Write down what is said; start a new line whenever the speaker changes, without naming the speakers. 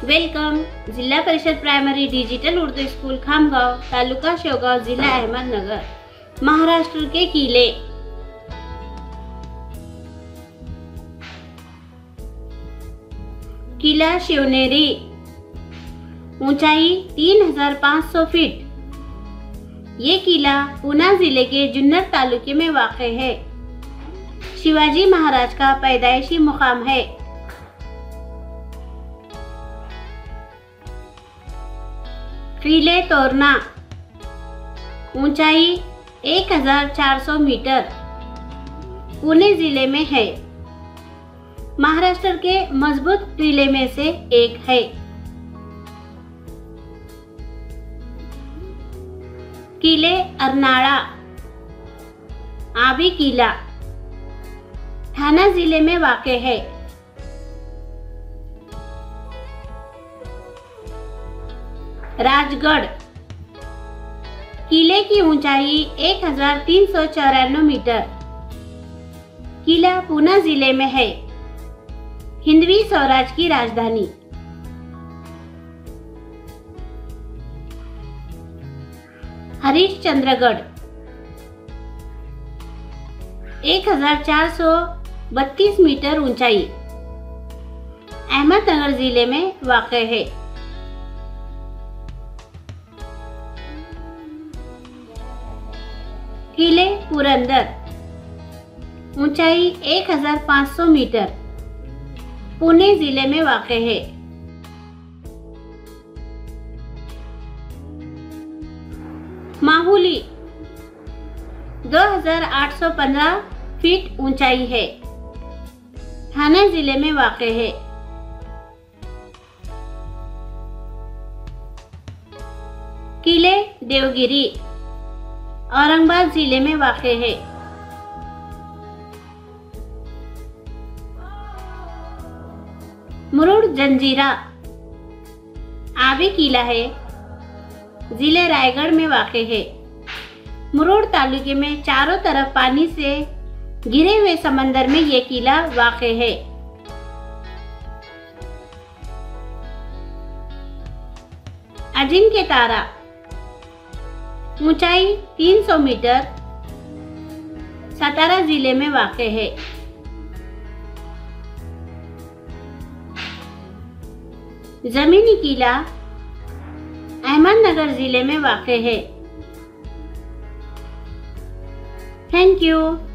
Welcome. जिला परिषद primary digital Urdu school Khamgaon, taluka Shevgaon, जिला अहमदनगर, महाराष्ट्र के किले। किला शिवनेरी, ऊंचाई 3500 फीट। ये किला पूना जिले के जुन्नर तालुके में वाक़ है। शिवाजी महाराज का पैदाइशी मुकाम है। किले तोरना, ऊंचाई 1400 मीटर, पुणे जिले में है। महाराष्ट्र के मजबूत किले में से एक है। किले अर्नाळा, आबी किला, ठाणे जिले में वाक़ है। राजगढ़, किले की ऊंचाई 1394 मीटर। किला पूना जिले में है, हिंदवी स्वराज की राजधानी। हरिश्चंद्रगढ़, 1432 मीटर ऊंचाई, अहमदनगर जिले में वाक़ है। किले पुरंदर, ऊंचाई 1500 मीटर, पुणे जिले में वाक़ है। माहुली, 2815 फीट ऊंचाई है, ठाणे जिले में वाक़ है। किले देवगिरी, औरंगाबाद जिले में वाक़ है। मुरुड जंजीरा, आबी किला है, जिले रायगढ़ में वाक़ है। मुरुड तालुके में चारों तरफ पानी से घिरे हुए समंदर में ये किला वाक़ है। अजिंक्य तारा, ऊंचाई 300 मीटर, सातारा जिले में वाक़ है। जमीनी किला अहमदनगर जिले में वाक़ है। Thank you.